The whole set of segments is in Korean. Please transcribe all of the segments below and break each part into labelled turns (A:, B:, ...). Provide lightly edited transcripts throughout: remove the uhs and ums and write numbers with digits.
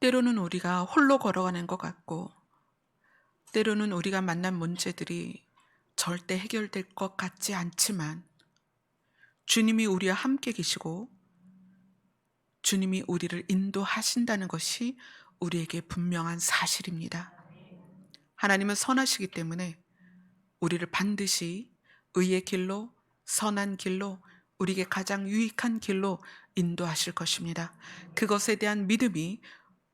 A: 때로는 우리가 홀로 걸어가는 것 같고, 때로는 우리가 만난 문제들이 절대 해결될 것 같지 않지만, 주님이 우리와 함께 계시고 주님이 우리를 인도하신다는 것이 우리에게 분명한 사실입니다. 하나님은 선하시기 때문에 우리를 반드시 의의 길로, 선한 길로, 우리에게 가장 유익한 길로 인도하실 것입니다. 그것에 대한 믿음이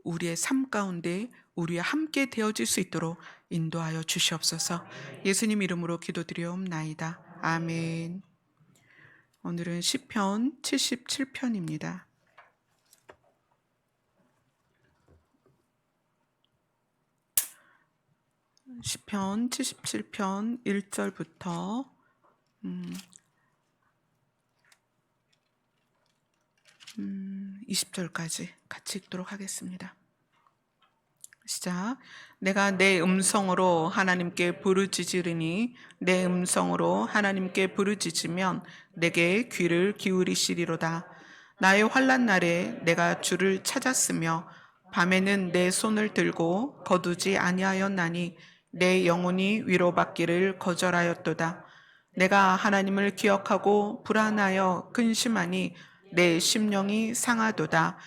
A: 우리의 삶 가운데 우리와 함께 되어질 수 있도록 인도하여 주시옵소서. 예수님 이름으로 기도드리옵나이다. 아멘. 오늘은 시편 77편입니다. 시편 77편 1절부터 20절까지 같이 읽도록 하겠습니다. 시작. 내가 내 음성으로 하나님께 부르짖으리니 내 음성으로 하나님께 부르짖으면 내게 귀를 기울이시리로다. 나의 환난 날에 내가 주를 찾았으며 밤에는 내 손을 들고 거두지 아니하였나니 내 영혼이 위로받기를 거절하였도다. 내가 하나님을 기억하고 불안하여 근심하니 내 심령이 상하도다.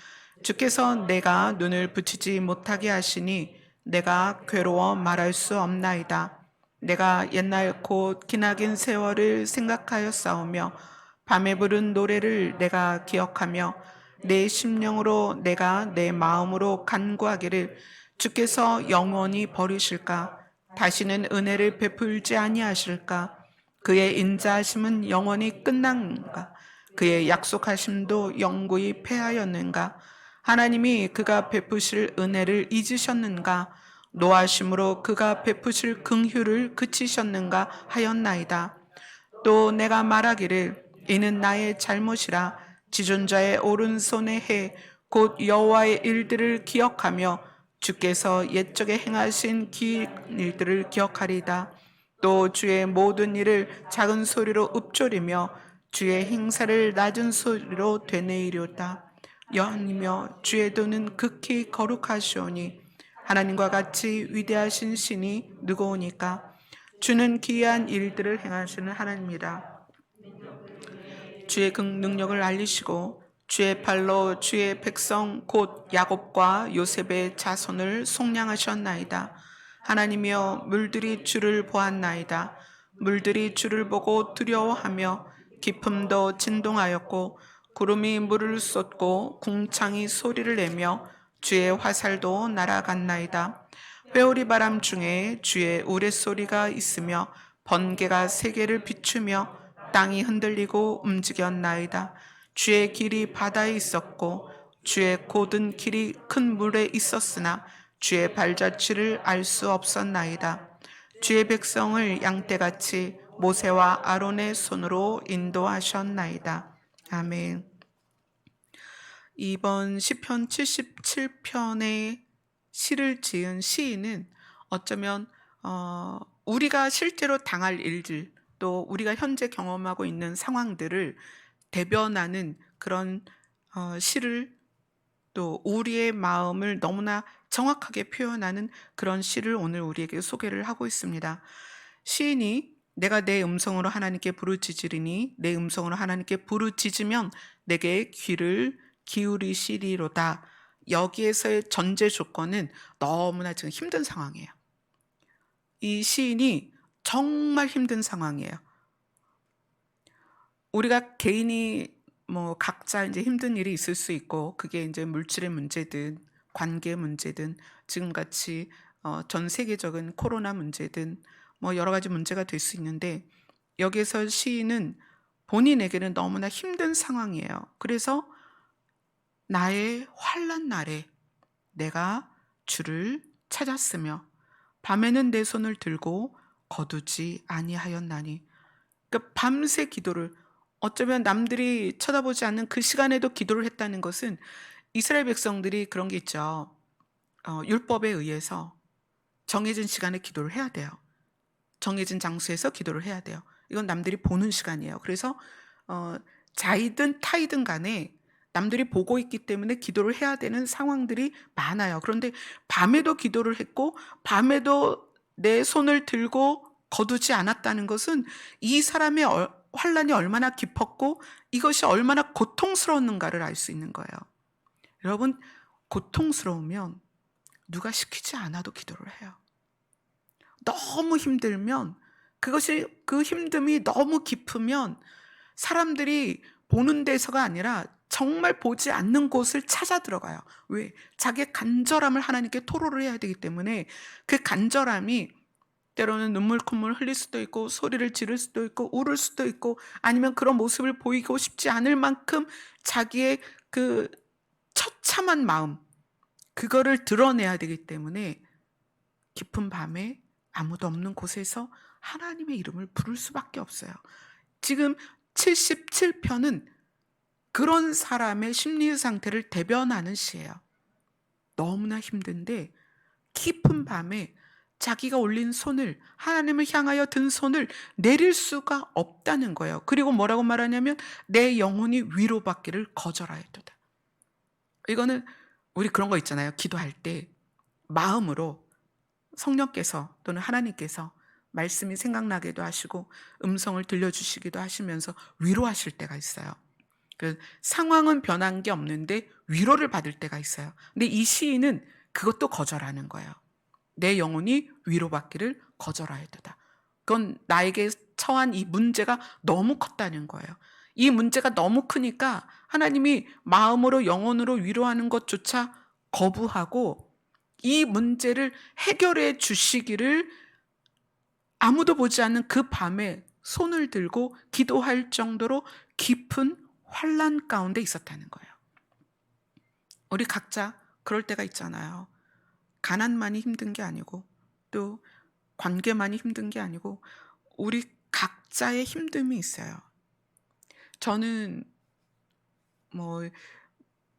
A: 주께서 내가 눈을 붙이지 못하게 하시니 내가 괴로워 말할 수 없나이다. 내가 옛날 곧 기나긴 세월을 생각하여 싸우며 밤에 부른 노래를 내가 기억하며 내 심령으로 내가 내 마음으로 간구하기를 주께서 영원히 버리실까? 다시는 은혜를 베풀지 아니하실까? 그의 인자하심은 영원히 끝난가? 그의 약속하심도 영구히 패하였는가? 하나님이 그가 베푸실 은혜를 잊으셨는가? 노하심으로 그가 베푸실 긍휼을 그치셨는가 하였나이다. 또 내가 말하기를 이는 나의 잘못이라 지존자의 오른손의 해 곧 여호와의 일들을 기억하며 주께서 옛적에 행하신 긴 일들을 기억하리다. 또 주의 모든 일을 작은 소리로 읊조리며 주의 행사를 낮은 소리로 되뇌이려다. 여호와이며 주의 도는 극히 거룩하시오니 하나님과 같이 위대하신 신이 누구오니까? 주는 기이한 일들을 행하시는 하나님이다. 주의 능력을 알리시고 주의 팔로 주의 백성 곧 야곱과 요셉의 자손을 속량하셨나이다. 하나님이여 물들이 주를 보았나이다. 물들이 주를 보고 두려워하며 깊음도 진동하였고 구름이 물을 쏟고 궁창이 소리를 내며 주의 화살도 날아갔나이다. 회오리 바람 중에 주의 우레소리가 있으며 번개가 세계를 비추며 땅이 흔들리고 움직였나이다. 주의 길이 바다에 있었고 주의 곧은 길이 큰 물에 있었으나 주의 발자취를 알 수 없었나이다. 주의 백성을 양떼같이 모세와 아론의 손으로 인도하셨나이다. 아멘. 이번 시편 77편의 시를 지은 시인은 어쩌면 우리가 실제로 당할 일들, 또 우리가 현재 경험하고 있는 상황들을 대변하는 그런 시를, 또 우리의 마음을 너무나 정확하게 표현하는 그런 시를 오늘 우리에게 소개를 하고 있습니다. 시인이 내가 내 음성으로 하나님께 부르짖으리니 내 음성으로 하나님께 부르짖으면 내게 귀를 기울이시리로다. 여기에서의 전제 조건은 너무나 지금 힘든 상황이에요. 이 시인이 정말 힘든 상황이에요. 우리가 개인이 각자 이제 힘든 일이 있을 수 있고, 그게 이제 물질의 문제든 관계 문제든 지금같이 전 세계적인 코로나 문제든 여러 가지 문제가 될 수 있는데, 여기서 시인은 본인에게는 너무나 힘든 상황이에요. 그래서 나의 환난 날에 내가 주를 찾았으며 밤에는 내 손을 들고 거두지 아니하였나니. 그러니까 밤새 기도를, 어쩌면 남들이 쳐다보지 않는 그 시간에도 기도를 했다는 것은, 이스라엘 백성들이 그런 게 있죠. 율법에 의해서 정해진 시간에 기도를 해야 돼요. 정해진 장소에서 기도를 해야 돼요. 이건 남들이 보는 시간이에요. 그래서 자이든 타이든 간에 남들이 보고 있기 때문에 기도를 해야 되는 상황들이 많아요. 그런데 밤에도 기도를 했고 밤에도 내 손을 들고 거두지 않았다는 것은 이 사람의 환난이 얼마나 깊었고 이것이 얼마나 고통스러웠는가를 알 수 있는 거예요. 여러분, 고통스러우면 누가 시키지 않아도 기도를 해요. 너무 힘들면, 그 힘듦이 너무 깊으면 사람들이 보는 데서가 아니라 정말 보지 않는 곳을 찾아 들어가요. 왜? 자기의 간절함을 하나님께 토로를 해야 되기 때문에 그 간절함이 때로는 눈물 콧물 흘릴 수도 있고 소리를 지를 수도 있고 울을 수도 있고 아니면 그런 모습을 보이고 싶지 않을 만큼 자기의 그 처참한 마음, 그거를 드러내야 되기 때문에 깊은 밤에 아무도 없는 곳에서 하나님의 이름을 부를 수밖에 없어요. 지금 77편은 그런 사람의 심리 상태를 대변하는 시예요. 너무나 힘든데 깊은 밤에 자기가 올린 손을, 하나님을 향하여 든 손을 내릴 수가 없다는 거예요. 그리고 뭐라고 말하냐면 내 영혼이 위로받기를 거절하였도다. 이거는 우리 그런 거 있잖아요. 기도할 때 마음으로 성령께서 또는 하나님께서 말씀이 생각나게도 하시고 음성을 들려주시기도 하시면서 위로하실 때가 있어요. 그 상황은 변한 게 없는데 위로를 받을 때가 있어요. 근데 이 시인은 그것도 거절하는 거예요. 내 영혼이 위로받기를 거절하였도다. 그건 나에게 처한 이 문제가 너무 컸다는 거예요. 이 문제가 너무 크니까 하나님이 마음으로 영혼으로 위로하는 것조차 거부하고 이 문제를 해결해 주시기를 아무도 보지 않는 그 밤에 손을 들고 기도할 정도로 깊은 환난 가운데 있었다는 거예요. 우리 각자 그럴 때가 있잖아요. 가난만이 힘든 게 아니고 또 관계만이 힘든 게 아니고 우리 각자의 힘듦이 있어요. 저는 뭐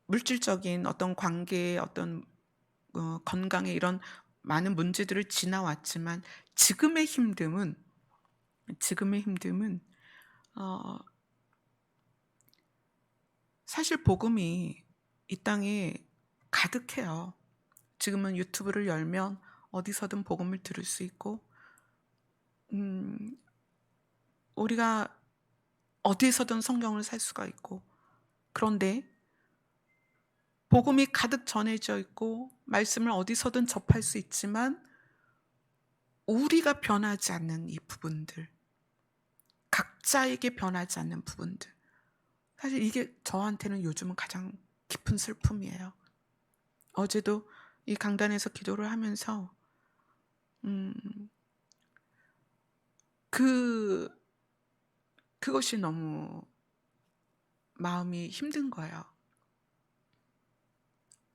A: 물질적인 어떤 관계, 어떤 건강의 이런 많은 문제들을 지나왔지만 지금의 힘듦은 지금의 힘듦은 어 사실 복음이 이 땅에 가득해요. 지금은 유튜브를 열면 어디서든 복음을 들을 수 있고 음 우리가 어디에서든 성경을 살 수가 있고 그런데 복음이 가득 전해져 있고 말씀을 어디서든 접할 수 있지만 우리가 변하지 않는 이 부분들, 각자에게 변하지 않는 부분들, 사실 이게 저한테는 요즘은 가장 깊은 슬픔이에요. 어제도 이 강단에서 기도를 하면서 음 그 그것이 너무 마음이 힘든 거예요.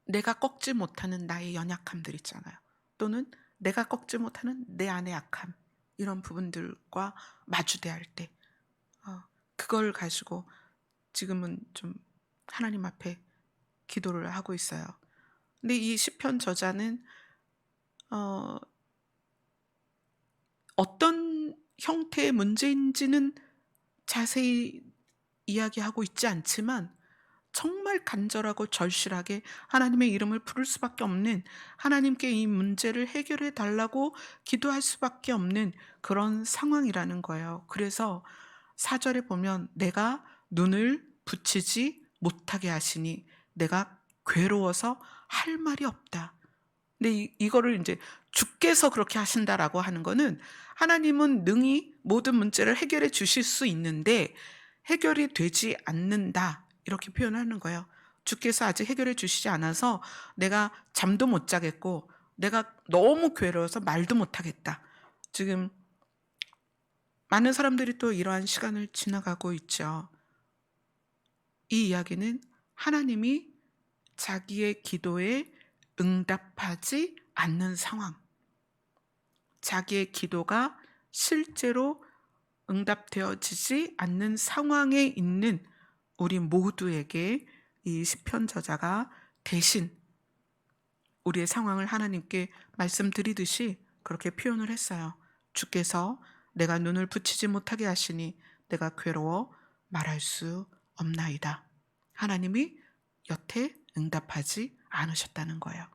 A: 내가 꺾지 못하는 나의 연약함들 있잖아요. 또는 내가 꺾지 못하는 내 안의 약함, 이런 부분들과 마주대할 때 그걸 가지고 지금은 좀 하나님 앞에 기도를 하고 있어요. 근데 이 시편 저자는 어 어떤 형태의 문제인지는 자세히 이야기하고 있지 않지만 정말 간절하고 절실하게 하나님의 이름을 부를 수밖에 없는, 하나님께 이 문제를 해결해 달라고 기도할 수밖에 없는 그런 상황이라는 거예요. 그래서 4절에 보면 내가 눈을 붙이지 못하게 하시니 내가 괴로워서 할 말이 없다. 근데 이거를 이제 주께서 그렇게 하신다라고 하는 거는 하나님은 능히 모든 문제를 해결해 주실 수 있는데 해결이 되지 않는다, 이렇게 표현하는 거예요. 주께서 아직 해결해 주시지 않아서 내가 잠도 못 자겠고 내가 너무 괴로워서 말도 못 하겠다. 지금 많은 사람들이 또 이러한 시간을 지나가고 있죠. 이 이야기는 하나님이 자기의 기도에 응답하지 않는 상황, 자기의 기도가 실제로 응답되어지지 않는 상황에 있는 우리 모두에게 이 시편 저자가 대신 우리의 상황을 하나님께 말씀드리듯이 그렇게 표현을 했어요. 주께서 내가 눈을 붙이지 못하게 하시니 내가 괴로워 말할 수 없나이다. 하나님이 여태 응답하지 않으셨다는 거예요.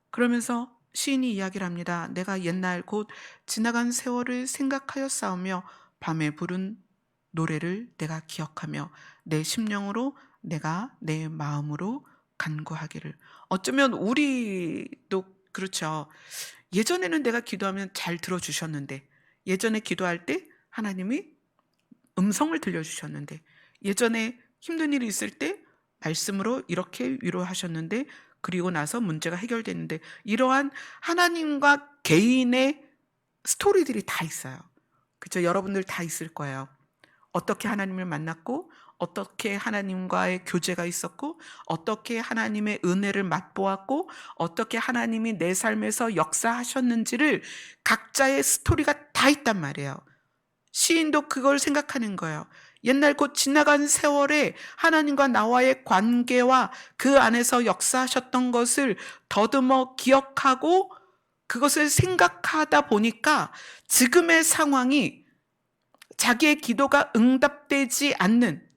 A: 그러면서 시인이 이야기를 합니다. 내가 옛날 곧 지나간 세월을 생각하여 싸우며 밤에 부른 노래를 내가 기억하며 내 심령으로 내가 내 마음으로 간구하기를. 어쩌면 우리도 그렇죠. 예전에는 내가 기도하면 잘 들어주셨는데, 예전에 기도할 때 하나님이 음성을 들려주셨는데, 예전에 힘든 일이 있을 때 말씀으로 이렇게 위로하셨는데, 그리고 나서 문제가 해결됐는데, 이러한 하나님과 개인의 스토리들이 다 있어요. 그죠? 여러분들 다 있을 거예요. 어떻게 하나님을 만났고, 어떻게 하나님과의 교제가 있었고, 어떻게 하나님의 은혜를 맛보았고, 어떻게 하나님이 내 삶에서 역사하셨는지를 각자의 스토리가 다 있단 말이에요. 시인도 그걸 생각하는 거예요. 옛날 곧 지나간 세월에 하나님과 나와의 관계와 그 안에서 역사하셨던 것을 더듬어 기억하고 그것을 생각하다 보니까 지금의 상황이 자기의 기도가 응답되지 않는,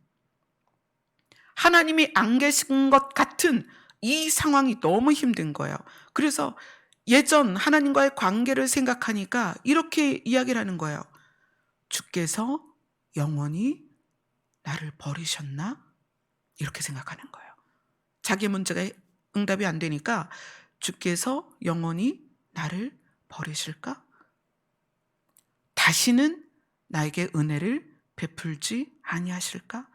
A: 하나님이 안 계신 것 같은 이 상황이 너무 힘든 거예요. 그래서 예전 하나님과의 관계를 생각하니까 이렇게 이야기를 하는 거예요. 주께서 영원히 나를 버리셨나? 이렇게 생각하는 거예요. 자기 문제가 응답이 안 되니까 주께서 영원히 나를 버리실까? 다시는 나에게 은혜를 베풀지 아니하실까?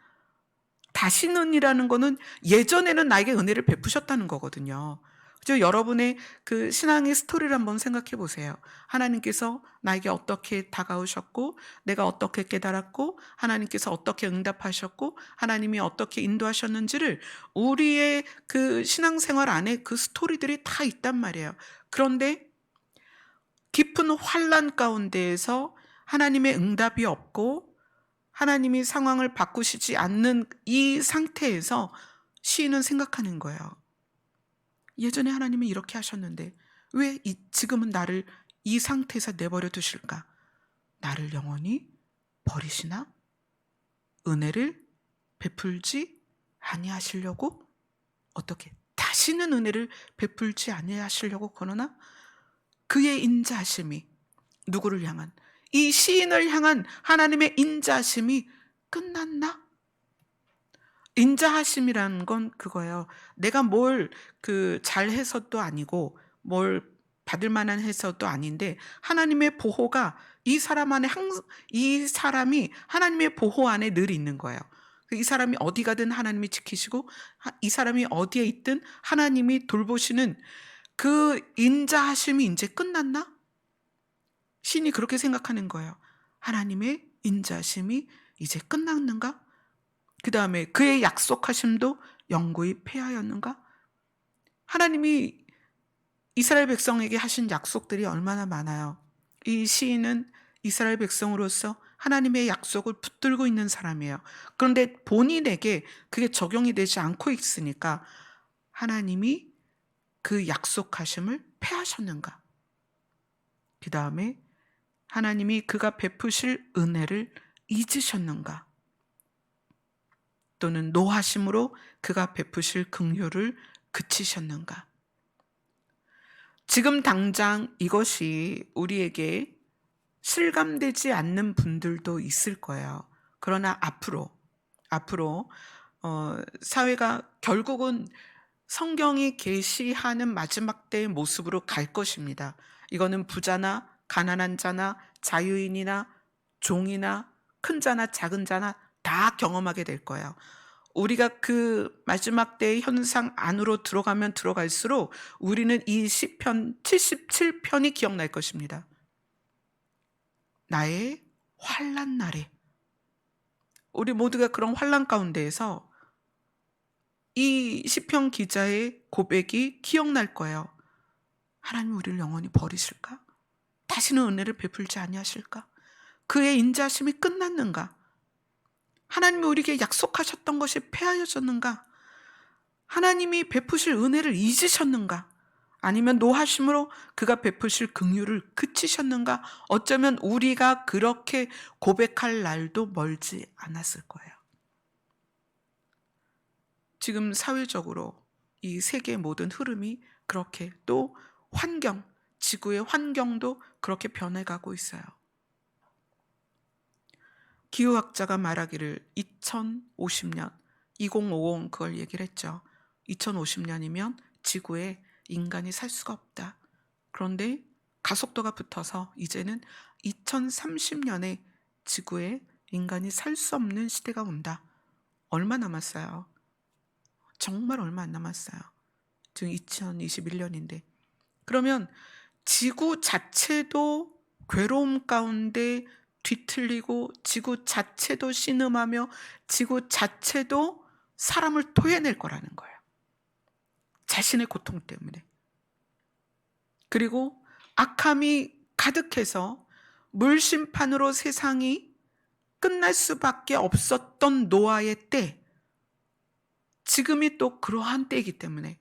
A: 다시는이라는 거는 예전에는 나에게 은혜를 베푸셨다는 거거든요. 그죠? 여러분의 그 신앙의 스토리를 한번 생각해 보세요. 하나님께서 나에게 어떻게 다가오셨고, 내가 어떻게 깨달았고, 하나님께서 어떻게 응답하셨고, 하나님이 어떻게 인도하셨는지를 우리의 그 신앙생활 안에 그 스토리들이 다 있단 말이에요. 그런데 깊은 환난 가운데에서 하나님의 응답이 없고 하나님이 상황을 바꾸시지 않는 이 상태에서 시인은 생각하는 거예요. 예전에 하나님은 이렇게 하셨는데 왜 지금은 나를 이 상태에서 내버려 두실까? 나를 영원히 버리시나? 은혜를 베풀지 아니하시려고? 어떻게 다시는 은혜를 베풀지 아니하시려고 그러나? 그의 인자하심이 누구를 향한, 이 시인을 향한 하나님의 인자하심이 끝났나? 인자하심이라는 건 그거예요. 내가 뭘 잘해서도 아니고 뭘 받을 만한 해서도 아닌데 하나님의 보호가 이 사람 안에 이 사람이 하나님의 보호 안에 늘 있는 거예요. 이 사람이 어디 가든 하나님이 지키시고 이 사람이 어디에 있든 하나님이 돌보시는 그 인자하심이 이제 끝났나? 신이 그렇게 생각하는 거예요. 하나님의 인자심이 이제 끝났는가? 그 다음에 그의 약속하심도 영구히 폐하였는가? 하나님이 이스라엘 백성에게 하신 약속들이 얼마나 많아요. 이 시인은 이스라엘 백성으로서 하나님의 약속을 붙들고 있는 사람이에요. 그런데 본인에게 그게 적용이 되지 않고 있으니까 하나님이 그 약속하심을 폐하셨는가? 그 다음에 하나님이 그가 베푸실 은혜를 잊으셨는가? 또는 노하심으로 그가 베푸실 긍휼을 그치셨는가? 지금 당장 이것이 우리에게 실감되지 않는 분들도 있을 거예요. 그러나 앞으로 사회가 결국은 성경이 계시하는 마지막 때의 모습으로 갈 것입니다. 이거는 부자나 가난한 자나 자유인이나 종이나 큰 자나 작은 자나 다 경험하게 될 거예요. 우리가 그 마지막 때의 현상 안으로 들어가면 들어갈수록 우리는 이 시편 77편이 기억날 것입니다. 나의 환난 날에, 우리 모두가 그런 환난 가운데에서 이 시편 기자의 고백이 기억날 거예요. 하나님 우리를 영원히 버리실까? 다시는 은혜를 베풀지 아니하실까? 그의 인자하심이 끝났는가? 하나님이 우리에게 약속하셨던 것이 폐하여졌는가? 하나님이 베푸실 은혜를 잊으셨는가? 아니면 노하심으로 그가 베푸실 긍휼을 그치셨는가? 어쩌면 우리가 그렇게 고백할 날도 멀지 않았을 거예요. 지금 사회적으로 이 세계의 모든 흐름이 그렇게, 또 환경, 지구의 환경도 그렇게 변해가고 있어요. 기후학자가 말하기를 2050년, 2050 그걸 얘기를 했죠. 2050년이면 지구에 인간이 살 수가 없다. 그런데 가속도가 붙어서 이제는 2030년에 지구에 인간이 살 수 없는 시대가 온다. 얼마 남았어요? 정말 얼마 안 남았어요. 지금 2021년인데. 그러면 지구 자체도 괴로움 가운데 뒤틀리고, 지구 자체도 신음하며, 지구 자체도 사람을 토해낼 거라는 거예요. 자신의 고통 때문에. 그리고 악함이 가득해서 물심판으로 세상이 끝날 수밖에 없었던 노아의 때, 지금이 또 그러한 때이기 때문에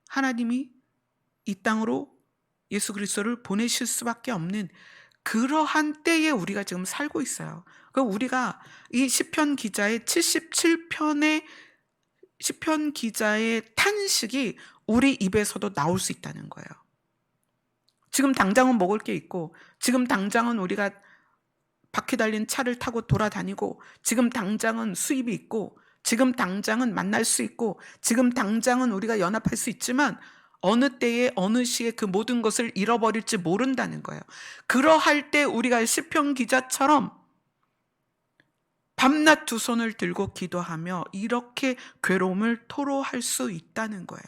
A: 하나님이 이 땅으로 예수 그리스도를 보내실 수밖에 없는 그러한 때에 우리가 지금 살고 있어요. 우리가 이 시편 기자의 77편의 시편 기자의 탄식이 우리 입에서도 나올 수 있다는 거예요. 지금 당장은 먹을 게 있고, 지금 당장은 우리가 바퀴 달린 차를 타고 돌아다니고, 지금 당장은 수입이 있고, 지금 당장은 만날 수 있고, 지금 당장은 우리가 연합할 수 있지만 어느 때에 어느 시에 그 모든 것을 잃어버릴지 모른다는 거예요. 그러할 때 우리가 시편 기자처럼 밤낮 두 손을 들고 기도하며 이렇게 괴로움을 토로할 수 있다는 거예요.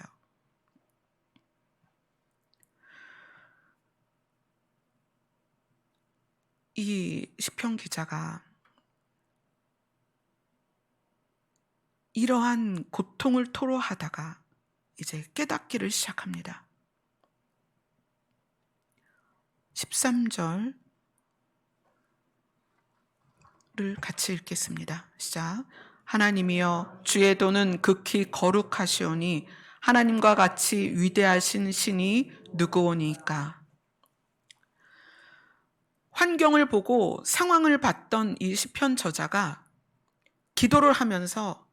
A: 이 시편 기자가 이러한 고통을 토로하다가 이제 깨닫기를 시작합니다. 13절을 같이 읽겠습니다. 시작. 하나님이여, 주의 도는 극히 거룩하시오니 하나님과 같이 위대하신 신이 누구오니까. 환경을 보고 상황을 봤던 이 시편 저자가 기도를 하면서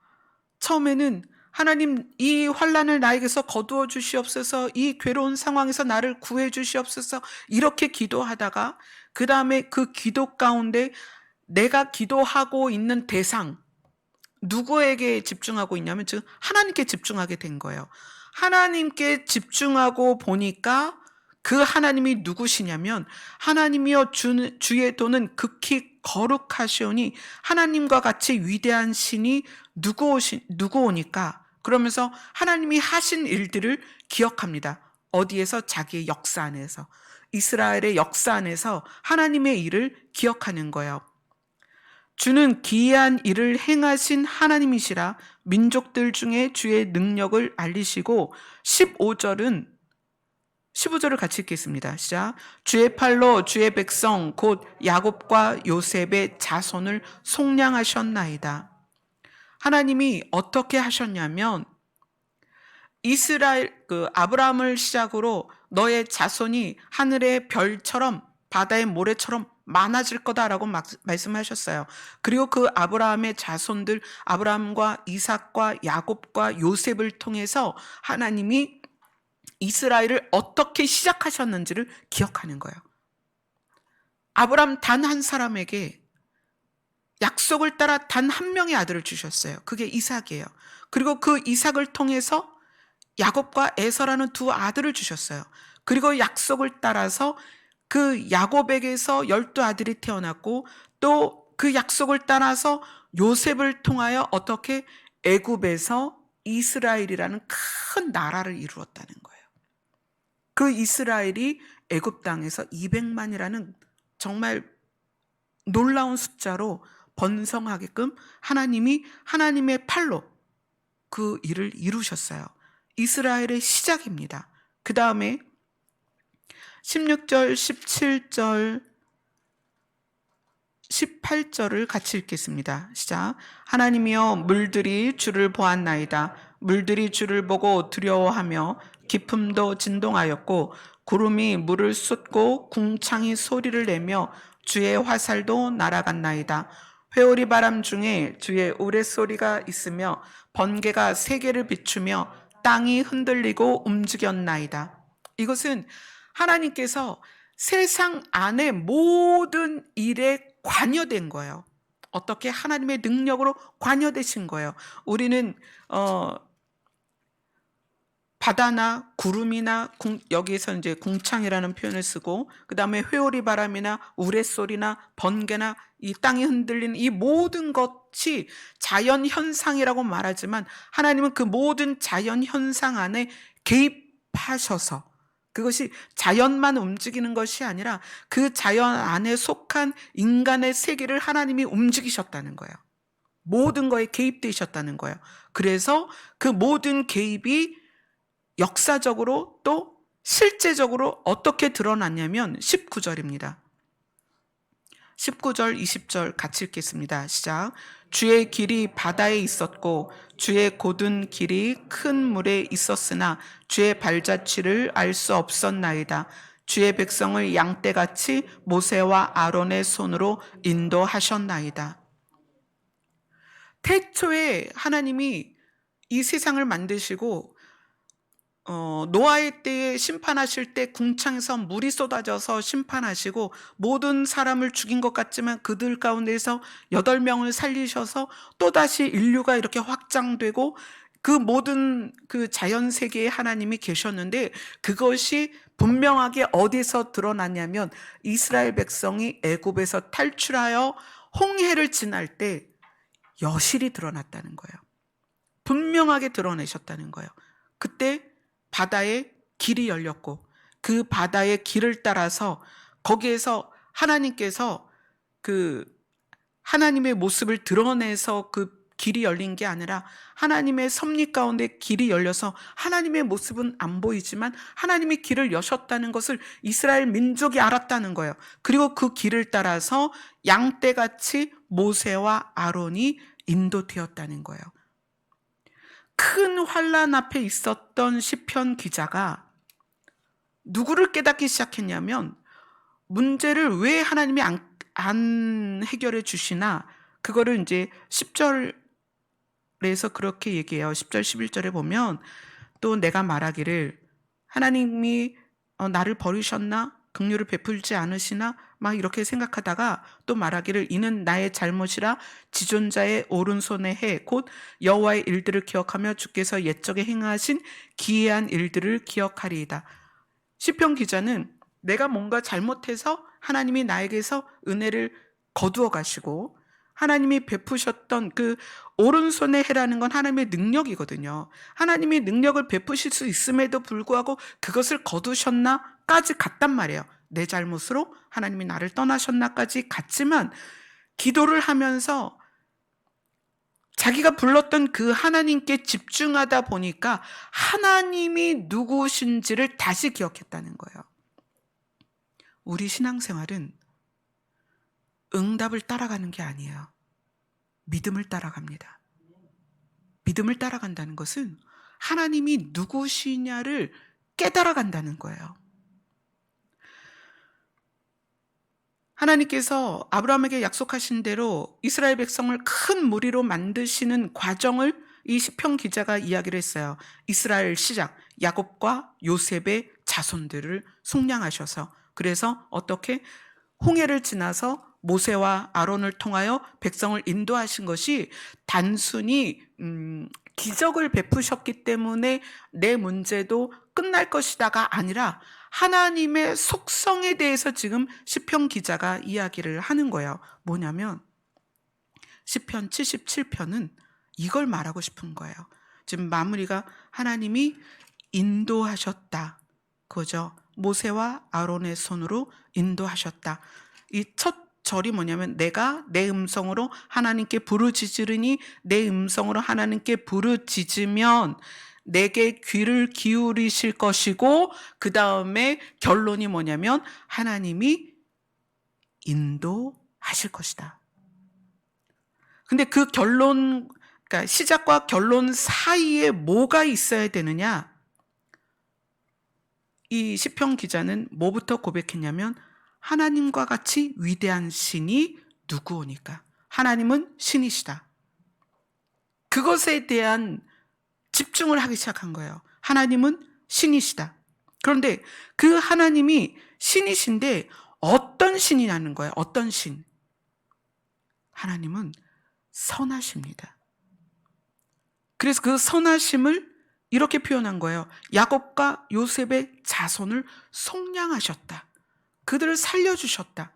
A: 처음에는 하나님, 이 환난을 나에게서 거두어 주시옵소서, 이 괴로운 상황에서 나를 구해 주시옵소서, 이렇게 기도하다가 그 다음에 그 기도 가운데 내가 기도하고 있는 대상, 누구에게 집중하고 있냐면 즉 하나님께 집중하게 된 거예요. 하나님께 집중하고 보니까 그 하나님이 누구시냐면, 하나님이여, 주의 도는 극히 거룩하시오니 하나님과 같이 위대한 신이 누구오니까. 그러면서 하나님이 하신 일들을 기억합니다. 어디에서? 자기의 역사 안에서, 이스라엘의 역사 안에서 하나님의 일을 기억하는 거예요. 주는 기이한 일을 행하신 하나님이시라 민족들 중에 주의 능력을 알리시고, 15절을 같이 읽겠습니다. 시작. 주의 팔로 주의 백성 곧 야곱과 요셉의 자손을 속량하셨나이다. 하나님이 어떻게 하셨냐면, 이스라엘 아브라함을 시작으로 너의 자손이 하늘의 별처럼 바다의 모래처럼 많아질 거다라고 말씀하셨어요. 그리고 그 아브라함의 자손들, 아브라함과 이삭과 야곱과 요셉을 통해서 하나님이 이스라엘을 어떻게 시작하셨는지를 기억하는 거예요. 아브라함 단 한 사람에게 약속을 따라 단 한 명의 아들을 주셨어요. 그게 이삭이에요. 그리고 그 이삭을 통해서 야곱과 에서라는 두 아들을 주셨어요. 그리고 약속을 따라서 그 야곱에게서 12아들이 태어났고, 또 그 약속을 따라서 요셉을 통하여 어떻게 애굽에서 이스라엘이라는 큰 나라를 이루었다는 거예요. 그 이스라엘이 애굽 땅에서 200만이라는 정말 놀라운 숫자로 번성하게끔 하나님이 하나님의 팔로 그 일을 이루셨어요. 이스라엘의 시작입니다. 그 다음에 16절, 17절, 18절을 같이 읽겠습니다. 시작. 하나님이여, 물들이 주를 보았나이다. 물들이 주를 보고 두려워하며 깊음도 진동하였고, 구름이 물을 쏟고 궁창이 소리를 내며 주의 화살도 날아갔나이다. 회오리 바람 중에 주의 우레소리가 있으며 번개가 세계를 비추며 땅이 흔들리고 움직였나이다. 이것은 하나님께서 세상 안의 모든 일에 관여된 거예요. 어떻게 하나님의 능력으로 관여되신 거예요. 우리는 바다나 구름이나 여기에서 이제 궁창이라는 표현을 쓰고, 그 다음에 회오리 바람이나 우레소리나 번개나 이 땅이 흔들리는 이 모든 것이 자연 현상이라고 말하지만, 하나님은 그 모든 자연 현상 안에 개입하셔서 그것이 자연만 움직이는 것이 아니라 그 자연 안에 속한 인간의 세계를 하나님이 움직이셨다는 거예요. 모든 거에 개입되셨다는 거예요. 그래서 그 모든 개입이 역사적으로 또 실제적으로 어떻게 드러났냐면 19절입니다. 19절, 20절 같이 읽겠습니다. 시작. 주의 길이 바다에 있었고 주의 곧은 길이 큰 물에 있었으나 주의 발자취를 알 수 없었나이다. 주의 백성을 양떼같이 모세와 아론의 손으로 인도하셨나이다. 태초에 하나님이 이 세상을 만드시고 노아의 때에 심판하실 때 궁창에서 물이 쏟아져서 심판하시고 모든 사람을 죽인 것 같지만 그들 가운데서 8명을 살리셔서 또다시 인류가 이렇게 확장되고 그 모든 그 자연 세계에 하나님이 계셨는데, 그것이 분명하게 어디서 드러났냐면 이스라엘 백성이 애굽에서 탈출하여 홍해를 지날 때 여실히 드러났다는 거예요. 분명하게 드러내셨다는 거예요. 그때 바다에 길이 열렸고 그 바다의 길을 따라서 거기에서 하나님께서 그 하나님의 모습을 드러내서 그 길이 열린 게 아니라 하나님의 섭리 가운데 길이 열려서 하나님의 모습은 안 보이지만 하나님의 길을 여셨다는 것을 이스라엘 민족이 알았다는 거예요. 그리고 그 길을 따라서 양떼같이 모세와 아론이 인도되었다는 거예요. 큰 환난 앞에 있었던 시편 기자가 누구를 깨닫기 시작했냐면, 문제를 왜 하나님이 안 해결해 주시나, 그거를 이제 10절에서 그렇게 얘기해요. 10절 11절에 보면 또 내가 말하기를 하나님이 나를 버리셨나? 긍휼을 베풀지 않으시나? 막 이렇게 생각하다가 또 말하기를 이는 나의 잘못이라 지존자의 오른손에 해 곧 여호와의 일들을 기억하며 주께서 옛적에 행하신 기이한 일들을 기억하리이다. 시편 기자는 내가 뭔가 잘못해서 하나님이 나에게서 은혜를 거두어 가시고 하나님이 베푸셨던 그 오른손에 해라는 건 하나님의 능력이거든요. 하나님이 능력을 베푸실 수 있음에도 불구하고 그것을 거두셨나까지 갔단 말이에요. 내 잘못으로 하나님이 나를 떠나셨나까지 갔지만, 기도를 하면서 자기가 불렀던 그 하나님께 집중하다 보니까 하나님이 누구신지를 다시 기억했다는 거예요. 우리 신앙생활은 응답을 따라가는 게 아니에요. 믿음을 따라갑니다. 믿음을 따라간다는 것은 하나님이 누구시냐를 깨달아간다는 거예요. 하나님께서 아브라함에게 약속하신 대로 이스라엘 백성을 큰 무리로 만드시는 과정을 이 시편 기자가 이야기를 했어요. 이스라엘 시작, 야곱과 요셉의 자손들을 속량하셔서, 그래서 어떻게 홍해를 지나서 모세와 아론을 통하여 백성을 인도하신 것이 단순히 기적을 베푸셨기 때문에 내 문제도 끝날 것이다가 아니라 하나님의 속성에 대해서 지금 시편 기자가 이야기를 하는 거예요. 뭐냐면 시편 77편은 이걸 말하고 싶은 거예요. 지금 마무리가 하나님이 인도하셨다, 그죠? 모세와 아론의 손으로 인도하셨다. 이 첫 절이 뭐냐면 내가 내 음성으로 하나님께 부르짖으리니 내 음성으로 하나님께 부르짖으면 내게 귀를 기울이실 것이고, 그 다음에 결론이 뭐냐면 하나님이 인도하실 것이다. 근데 그 결론, 그러니까 시작과 결론 사이에 뭐가 있어야 되느냐? 이 시편 기자는 뭐부터 고백했냐면 하나님과 같이 위대한 신이 누구오니까? 하나님은 신이시다. 그것에 대한 집중을 하기 시작한 거예요. 하나님은 신이시다. 그런데 그 하나님이 신이신데 어떤 신이냐는 거예요. 어떤 신? 하나님은 선하십니다. 그래서 그 선하심을 이렇게 표현한 거예요. 야곱과 요셉의 자손을 속량하셨다. 그들을 살려주셨다.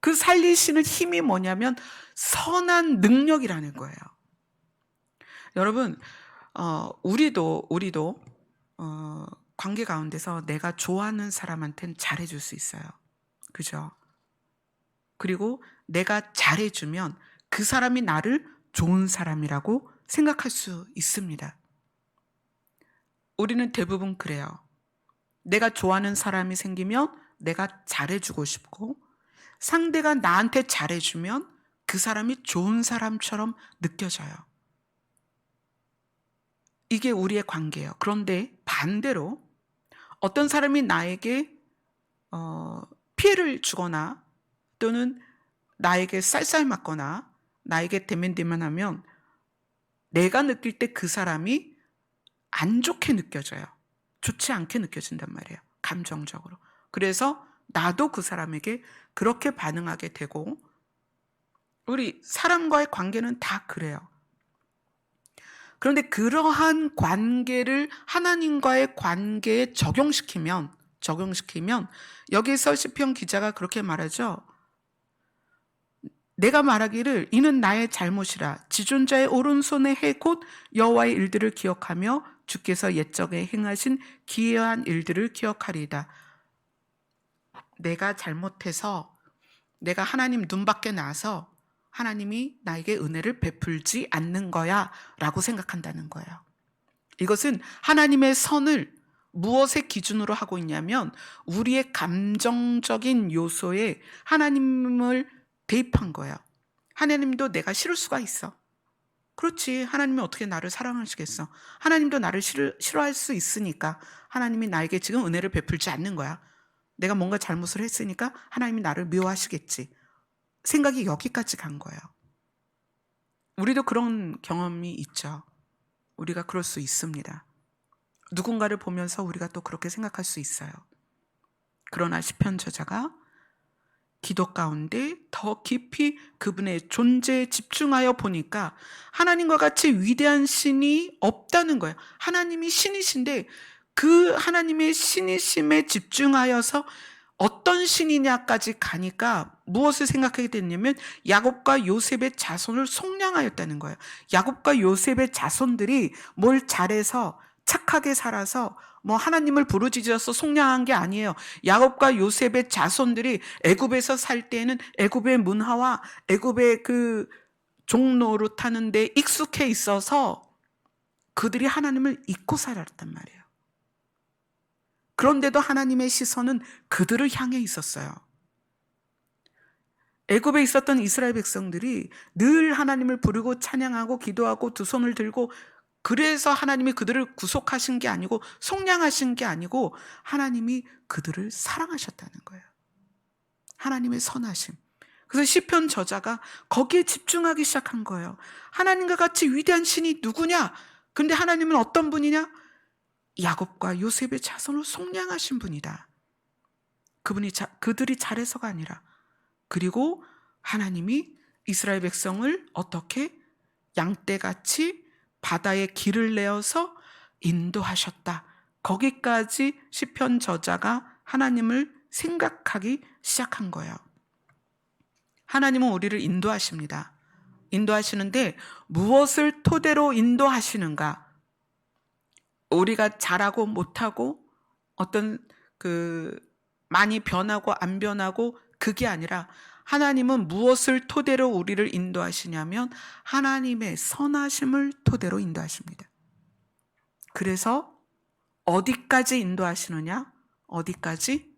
A: 그 살리시는 힘이 뭐냐면 선한 능력이라는 거예요. 여러분, 우리도 관계 가운데서 내가 좋아하는 사람한테는 잘해줄 수 있어요. 그죠? 그리고 내가 잘해주면 그 사람이 나를 좋은 사람이라고 생각할 수 있습니다. 우리는 대부분 그래요. 내가 좋아하는 사람이 생기면 내가 잘해주고 싶고, 상대가 나한테 잘해주면 그 사람이 좋은 사람처럼 느껴져요. 이게 우리의 관계예요. 그런데 반대로 어떤 사람이 나에게 피해를 주거나 또는 나에게 쌀쌀맞거나 나에게 대면대면하면 내가 느낄 때 그 사람이 안 좋게 느껴져요. 좋지 않게 느껴진단 말이에요. 감정적으로. 그래서 나도 그 사람에게 그렇게 반응하게 되고, 우리 사람과의 관계는 다 그래요. 그런데 그러한 관계를 하나님과의 관계에 적용시키면 여기서 시편 기자가 그렇게 말하죠. 내가 말하기를 이는 나의 잘못이라. 지존자의 오른손의 해 곧 여호와의 일들을 기억하며 주께서 옛적에 행하신 기이한 일들을 기억하리이다. 내가 잘못해서 내가 하나님 눈 밖에 나서 하나님이 나에게 은혜를 베풀지 않는 거야 라고 생각한다는 거예요. 이것은 하나님의 선을 무엇의 기준으로 하고 있냐면 우리의 감정적인 요소에 하나님을 대입한 거예요. 하나님도 내가 싫을 수가 있어. 그렇지. 하나님이 어떻게 나를 사랑하시겠어. 하나님도 나를 싫어할 수 있으니까 하나님이 나에게 지금 은혜를 베풀지 않는 거야. 내가 뭔가 잘못을 했으니까 하나님이 나를 미워하시겠지. 생각이 여기까지 간 거예요. 우리도 그런 경험이 있죠. 우리가 그럴 수 있습니다. 누군가를 보면서 우리가 또 그렇게 생각할 수 있어요. 그러나 시편 저자가 기도 가운데 더 깊이 그분의 존재에 집중하여 보니까 하나님과 같이 위대한 신이 없다는 거예요. 하나님이 신이신데 그 하나님의 신이심에 집중하여서 어떤 신이냐까지 가니까 무엇을 생각하게 됐냐면 야곱과 요셉의 자손을 속량하였다는 거예요. 야곱과 요셉의 자손들이 뭘 잘해서 착하게 살아서 뭐 하나님을 부르짖어서 속량한 게 아니에요. 야곱과 요셉의 자손들이 애굽에서 살 때에는 애굽의 문화와 애굽의 그 종노릇하는 데 익숙해 있어서 그들이 하나님을 잊고 살았단 말이에요. 그런데도 하나님의 시선은 그들을 향해 있었어요. 애굽에 있었던 이스라엘 백성들이 늘 하나님을 부르고 찬양하고 기도하고 두 손을 들고, 그래서 하나님이 그들을 구속하신 게 아니고 속량하신 게 아니고 하나님이 그들을 사랑하셨다는 거예요. 하나님의 선하심. 그래서 시편 저자가 거기에 집중하기 시작한 거예요. 하나님과 같이 위대한 신이 누구냐? 근데 하나님은 어떤 분이냐? 야곱과 요셉의 자손을 속량하신 분이다. 그들이 잘해서가 아니라, 그리고 하나님이 이스라엘 백성을 어떻게 양떼같이 바다에 길을 내어서 인도하셨다. 거기까지 시편 저자가 하나님을 생각하기 시작한 거예요. 하나님은 우리를 인도하십니다. 인도하시는데 무엇을 토대로 인도하시는가? 우리가 잘하고 못하고 어떤 많이 변하고 안 변하고 그게 아니라 하나님은 무엇을 토대로 우리를 인도하시냐면 하나님의 선하심을 토대로 인도하십니다. 그래서 어디까지 인도하시느냐? 어디까지?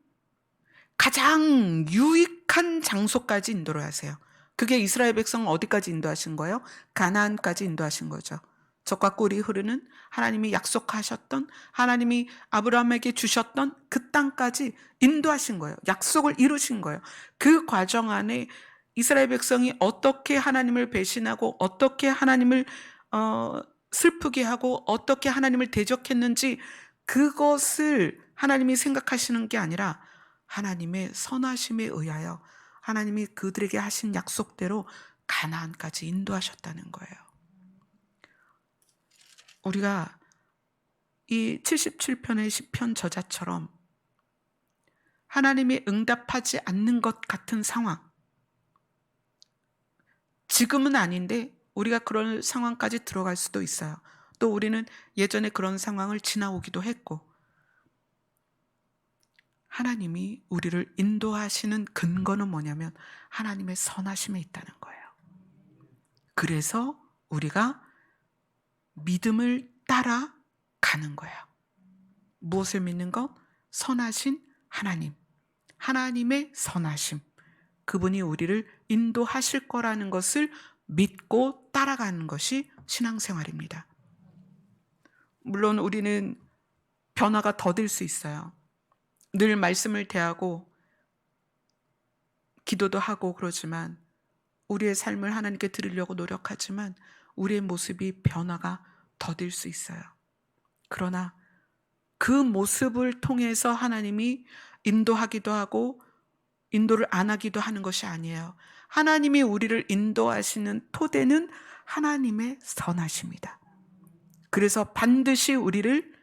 A: 가장 유익한 장소까지 인도를 하세요. 그게 이스라엘 백성을 어디까지 인도하신 거예요? 가나안까지 인도하신 거죠. 젖과 꿀이 흐르는 하나님이 약속하셨던, 하나님이 아브라함에게 주셨던 그 땅까지 인도하신 거예요. 약속을 이루신 거예요. 그 과정 안에 이스라엘 백성이 어떻게 하나님을 배신하고 어떻게 하나님을 슬프게 하고 어떻게 하나님을 대적했는지 그것을 하나님이 생각하시는 게 아니라 하나님의 선하심에 의하여 하나님이 그들에게 하신 약속대로 가나안까지 인도하셨다는 거예요. 우리가 이 77편의 시편 저자처럼 하나님이 응답하지 않는 것 같은 상황, 지금은 아닌데 우리가 그런 상황까지 들어갈 수도 있어요. 또 우리는 예전에 그런 상황을 지나오기도 했고, 하나님이 우리를 인도하시는 근거는 뭐냐면 하나님의 선하심에 있다는 거예요. 그래서 우리가 믿음을 따라 가는 거예요. 무엇을 믿는 것? 선하신 하나님, 하나님의 선하심, 그분이 우리를 인도하실 거라는 것을 믿고 따라가는 것이 신앙생활입니다. 물론 우리는 변화가 더딜 수 있어요. 늘 말씀을 대하고 기도도 하고 그러지만, 우리의 삶을 하나님께 드리려고 노력하지만 우리의 모습이 변화가 더딜 수 있어요. 그러나 그 모습을 통해서 하나님이 인도하기도 하고 인도를 안 하기도 하는 것이 아니에요. 하나님이 우리를 인도하시는 토대는 하나님의 선하심이다. 그래서 반드시 우리를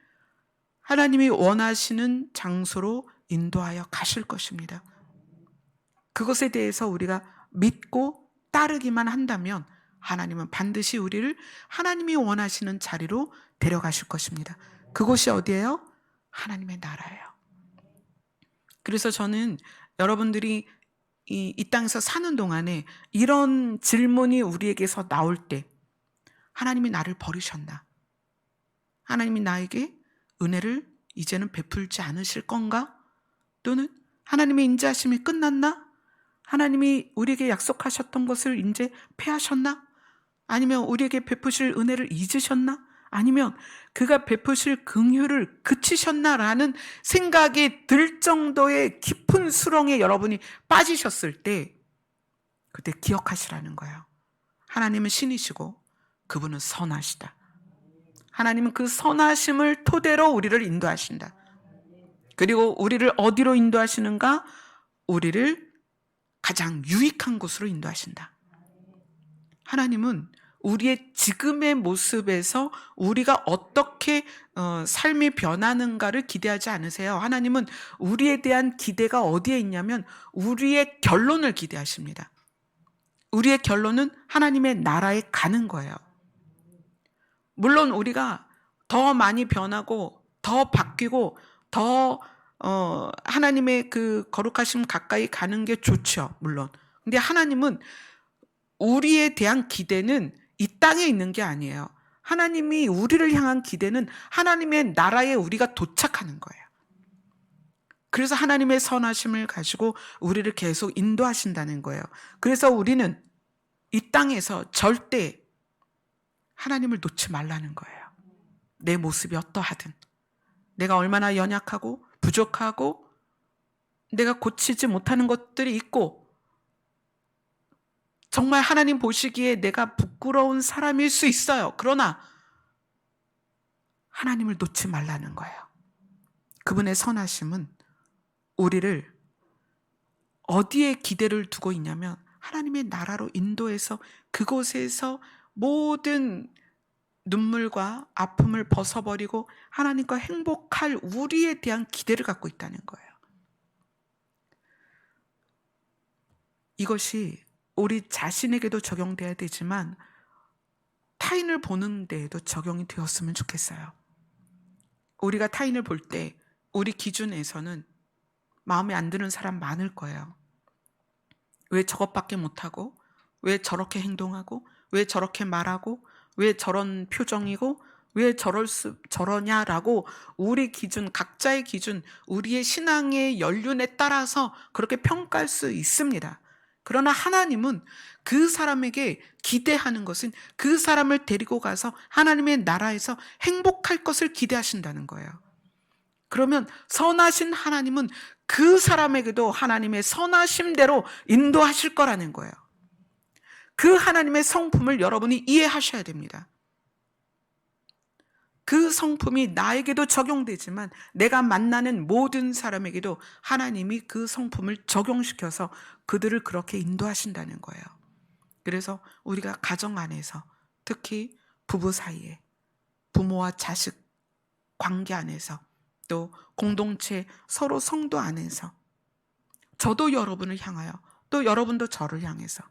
A: 하나님이 원하시는 장소로 인도하여 가실 것입니다. 그것에 대해서 우리가 믿고 따르기만 한다면 하나님은 반드시 우리를 하나님이 원하시는 자리로 데려가실 것입니다. 그곳이 어디예요? 하나님의 나라예요. 그래서 저는 여러분들이 이 땅에서 사는 동안에 이런 질문이 우리에게서 나올 때, 하나님이 나를 버리셨나? 하나님이 나에게 은혜를 이제는 베풀지 않으실 건가? 또는 하나님의 인자하심이 끝났나? 하나님이 우리에게 약속하셨던 것을 이제 패하셨나? 아니면 우리에게 베푸실 은혜를 잊으셨나? 아니면 그가 베푸실 긍휼을 그치셨나라는 생각이 들 정도의 깊은 수렁에 여러분이 빠지셨을 때, 그때 기억하시라는 거예요. 하나님은 신이시고 그분은 선하시다. 하나님은 그 선하심을 토대로 우리를 인도하신다. 그리고 우리를 어디로 인도하시는가? 우리를 가장 유익한 곳으로 인도하신다. 하나님은 우리의 지금의 모습에서 우리가 어떻게 삶이 변하는가를 기대하지 않으세요. 하나님은 우리에 대한 기대가 어디에 있냐면 우리의 결론을 기대하십니다. 우리의 결론은 하나님의 나라에 가는 거예요. 물론 우리가 더 많이 변하고 더 바뀌고 더 하나님의 그 거룩하심 가까이 가는 게 좋죠. 물론. 근데 하나님은 우리에 대한 기대는 이 땅에 있는 게 아니에요. 하나님이 우리를 향한 기대는 하나님의 나라에 우리가 도착하는 거예요. 그래서 하나님의 선하심을 가지고 우리를 계속 인도하신다는 거예요. 그래서 우리는 이 땅에서 절대 하나님을 놓지 말라는 거예요. 내 모습이 어떠하든, 내가 얼마나 연약하고 부족하고 내가 고치지 못하는 것들이 있고 정말 하나님 보시기에 내가 부끄러운 사람일 수 있어요. 그러나 하나님을 놓지 말라는 거예요. 그분의 선하심은 우리를 어디에 기대를 두고 있냐면 하나님의 나라로 인도해서 그곳에서 모든 눈물과 아픔을 벗어버리고 하나님과 행복할 우리에 대한 기대를 갖고 있다는 거예요. 이것이 우리 자신에게도 적용돼야 되지만 타인을 보는 데에도 적용이 되었으면 좋겠어요. 우리가 타인을 볼 때 우리 기준에서는 마음에 안 드는 사람 많을 거예요. 왜 저것밖에 못하고, 왜 저렇게 행동하고, 왜 저렇게 말하고, 왜 저런 표정이고, 왜 저러냐라고 우리 기준, 각자의 기준, 우리의 신앙의 연륜에 따라서 그렇게 평가할 수 있습니다. 그러나 하나님은 그 사람에게 기대하는 것은 그 사람을 데리고 가서 하나님의 나라에서 행복할 것을 기대하신다는 거예요. 그러면 선하신 하나님은 그 사람에게도 하나님의 선하심대로 인도하실 거라는 거예요. 그 하나님의 성품을 여러분이 이해하셔야 됩니다. 그 성품이 나에게도 적용되지만 내가 만나는 모든 사람에게도 하나님이 그 성품을 적용시켜서 그들을 그렇게 인도하신다는 거예요. 그래서 우리가 가정 안에서, 특히 부부 사이에, 부모와 자식 관계 안에서, 또 공동체 서로 성도 안에서, 저도 여러분을 향하여, 또 여러분도 저를 향해서,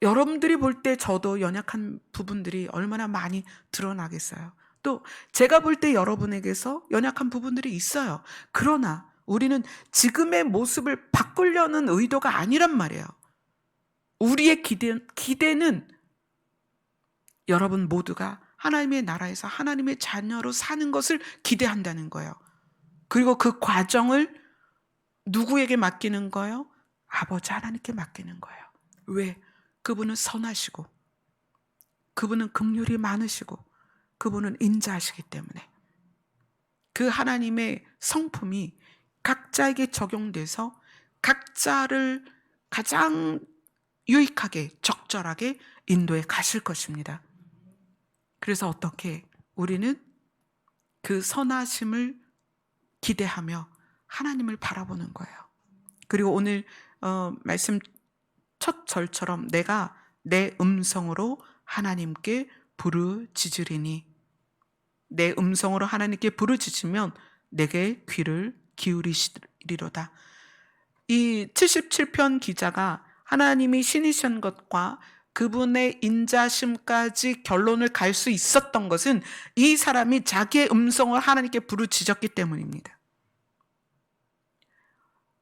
A: 여러분들이 볼 때 저도 연약한 부분들이 얼마나 많이 드러나겠어요. 또 제가 볼 때 여러분에게서 연약한 부분들이 있어요. 그러나 우리는 지금의 모습을 바꾸려는 의도가 아니란 말이에요. 우리의 기대는 여러분 모두가 하나님의 나라에서 하나님의 자녀로 사는 것을 기대한다는 거예요. 그리고 그 과정을 누구에게 맡기는 거예요? 아버지 하나님께 맡기는 거예요. 왜? 그분은 선하시고, 그분은 긍휼이 많으시고, 그분은 인자하시기 때문에 그 하나님의 성품이 각자에게 적용돼서 각자를 가장 유익하게, 적절하게 인도해 가실 것입니다. 그래서 어떻게 우리는 그 선하심을 기대하며 하나님을 바라보는 거예요. 그리고 오늘 말씀 첫 절처럼 내가 내 음성으로 하나님께 부르짖으리니, 내 음성으로 하나님께 부르짖으면 내게 귀를 기울이시리로다. 이 77편 기자가 하나님이 신이신 것과 그분의 인자심까지 결론을 갈 수 있었던 것은 이 사람이 자기의 음성을 하나님께 부르짖었기 때문입니다.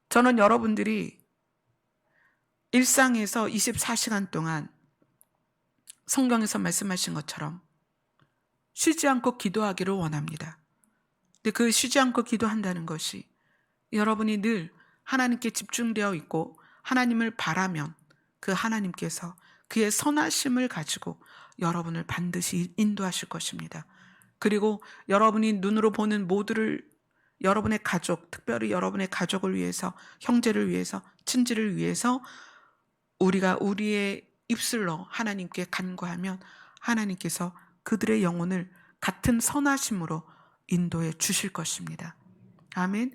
A: 저는 여러분들이 일상에서 24시간 동안 성경에서 말씀하신 것처럼 쉬지 않고 기도하기를 원합니다. 근데 그 쉬지 않고 기도한다는 것이 여러분이 늘 하나님께 집중되어 있고 하나님을 바라면 그 하나님께서 그의 선하심을 가지고 여러분을 반드시 인도하실 것입니다. 그리고 여러분이 눈으로 보는 모두를, 여러분의 가족, 특별히 여러분의 가족을 위해서, 형제를 위해서, 친지를 위해서 우리가 우리의 입술로 하나님께 간구하면 하나님께서 그들의 영혼을 같은 선하심으로 인도해 주실 것입니다. 아멘.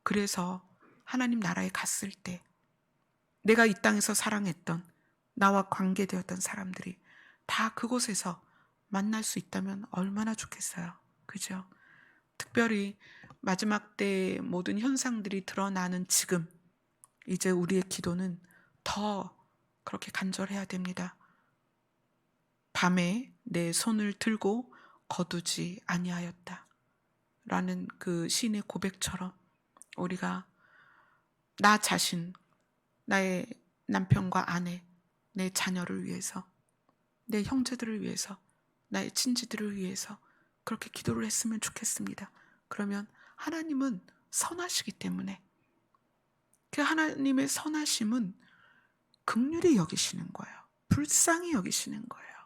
A: 그래서 하나님 나라에 갔을 때 내가 이 땅에서 사랑했던, 나와 관계되었던 사람들이 다 그곳에서 만날 수 있다면 얼마나 좋겠어요. 그죠? 특별히 마지막 때의 모든 현상들이 드러나는 지금, 이제 우리의 기도는 더 그렇게 간절해야 됩니다. 밤에 내 손을 들고 거두지 아니하였다 라는 그 시인의 고백처럼 우리가 나 자신, 나의 남편과 아내, 내 자녀를 위해서, 내 형제들을 위해서, 나의 친지들을 위해서 그렇게 기도를 했으면 좋겠습니다. 그러면 하나님은 선하시기 때문에 그 하나님의 선하심은 긍휼히 여기시는 거예요. 불쌍히 여기시는 거예요.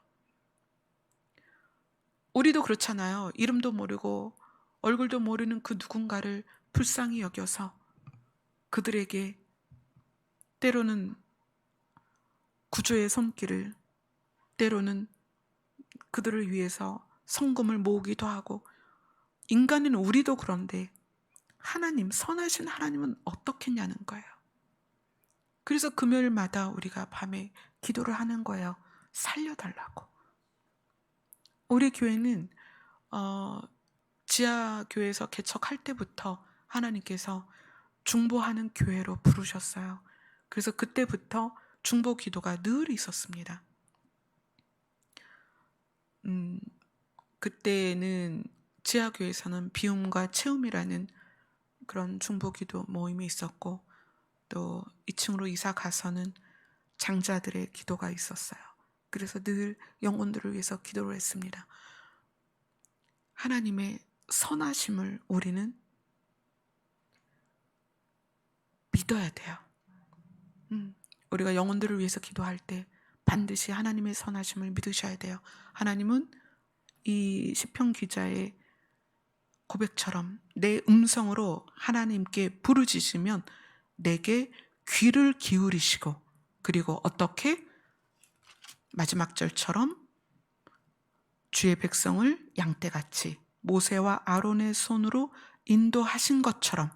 A: 우리도 그렇잖아요. 이름도 모르고 얼굴도 모르는 그 누군가를 불쌍히 여겨서 그들에게 때로는 구조의 손길을, 때로는 그들을 위해서 성금을 모으기도 하고, 인간은 우리도 그런데 하나님, 선하신 하나님은 어떻겠냐는 거예요. 그래서 금요일마다 우리가 밤에 기도를 하는 거예요. 살려달라고. 우리 교회는 지하교회에서 개척할 때부터 하나님께서 중보하는 교회로 부르셨어요. 그래서 그때부터 중보 기도가 늘 있었습니다. 그때는 지하교회에서는 비움과 채움이라는 그런 중보기도 모임이 있었고, 또 2층으로 이사 가서는 장자들의 기도가 있었어요. 그래서 늘 영혼들을 위해서 기도를 했습니다. 하나님의 선하심을 우리는 믿어야 돼요. 우리가 영혼들을 위해서 기도할 때 반드시 하나님의 선하심을 믿으셔야 돼요. 하나님은 이 시편 기자의 고백처럼 내 음성으로 하나님께 부르짖으면 내게 귀를 기울이시고, 그리고 어떻게? 마지막 절처럼 주의 백성을 양떼같이 모세와 아론의 손으로 인도하신 것처럼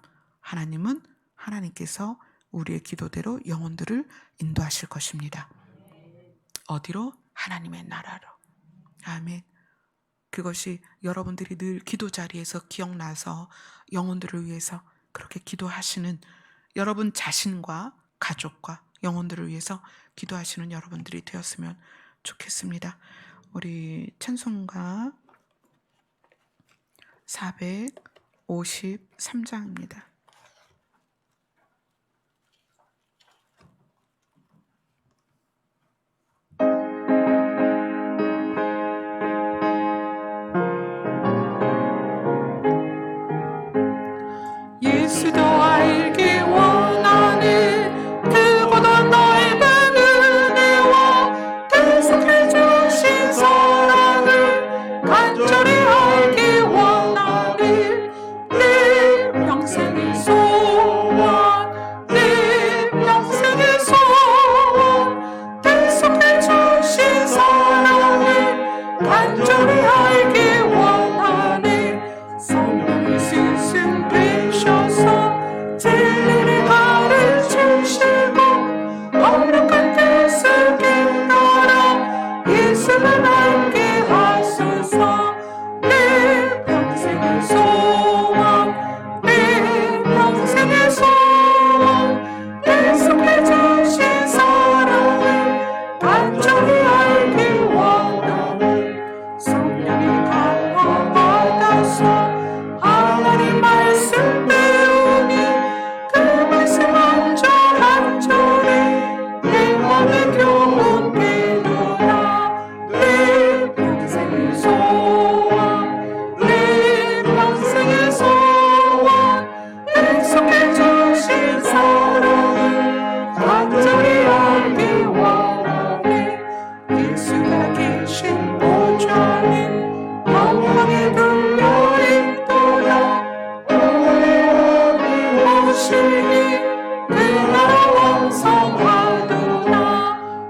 A: 하나님께서 우리의 기도대로 영혼들을 인도하실 것입니다. 어디로? 하나님의 나라로. 아멘. 그것이 여러분들이 늘 기도 자리에서 기억나서 영혼들을 위해서 그렇게 기도하시는, 여러분 자신과 가족과 영혼들을 위해서 기도하시는 여러분들이 되었으면 좋겠습니다. 우리 찬송가 453장입니다. 예수도 알기 원하는 그보다 넓은 은혜와 대속해 주신 사랑을 간절히 알기 원하는 내 평생의 소원, 내 평생의 소원, 대속해 주신 사랑을 간절히 알기 원하는 성령의 스승되셔서 진리를 가르치시고 거룩한 뜻을 깨달아 예수를 알게 하소서. 내 평생의 소원, 내 평생의 소원, 대속해 주신 사랑을 간절히 알기 원하는 성령의 강화 받아서 하나님 말씀 배우니 그 말씀 한절한절에 내 맘의 교훈 되노라. 내 평생의 소원, 내 평생의 소원, 대속해 주신 사랑을 간절히 알기 원하네. 예수가 계신 보좌는 영광에 들려 있도다. 오시니 그 나라 왕성하도다.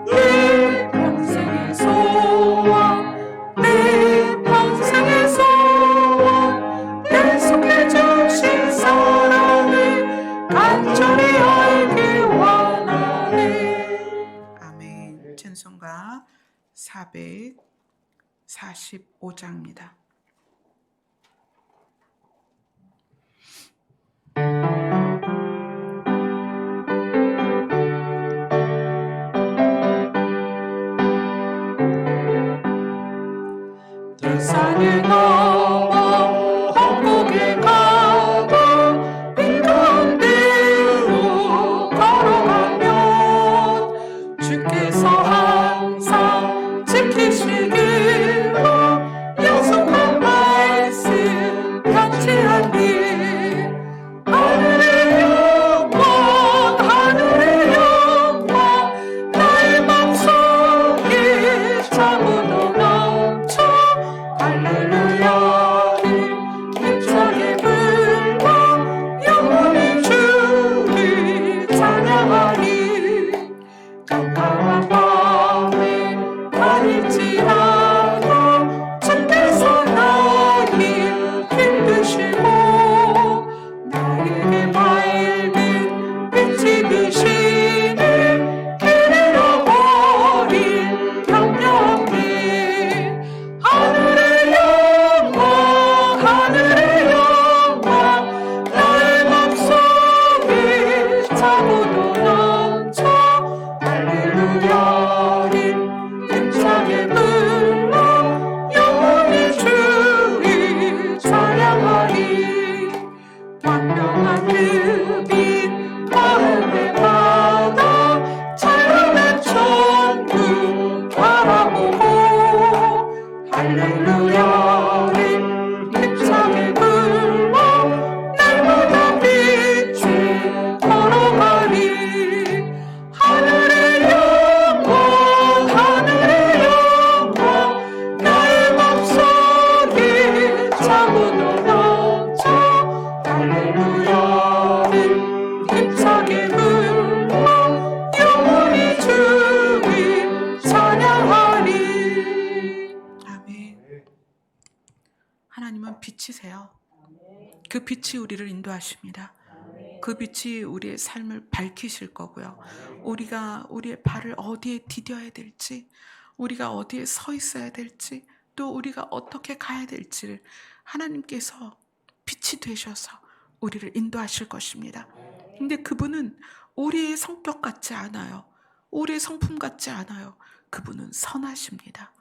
A: 내 평생의 소원, 내 평생의 소원, 대속해 주신 사랑을 간절히 알기 원하네. 아멘. 찬송가 445장입니다. 산을 넘어 천국에 가도 빛 가운데로 걸어가면 주께서 항상 지키시기로 약속한 말씀 편지하니 하늘의 영광, 하늘의 영광 나의 맘속에 차고도 넘쳐 할렐루야 하나님은 빛이세요. 그 빛이 우리를 인도하십니다. 그 빛이 우리의 삶을 밝히실 거고요. 우리가 우리의 발을 어디에 디뎌야 될지, 우리가 어디에 서 있어야 될지, 또 우리가 어떻게 가야 될지를 하나님께서 빛이 되셔서 우리를 인도하실 것입니다. 근데 그분은 우리의 성격 같지 않아요. 우리의 성품 같지 않아요. 그분은 선하십니다.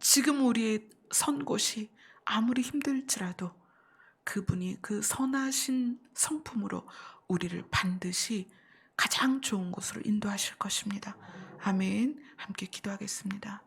A: 지금 우리의 선 곳이 아무리 힘들지라도 그분이 그 선하신 성품으로 우리를 반드시 가장 좋은 곳으로 인도하실 것입니다. 아멘. 함께 기도하겠습니다.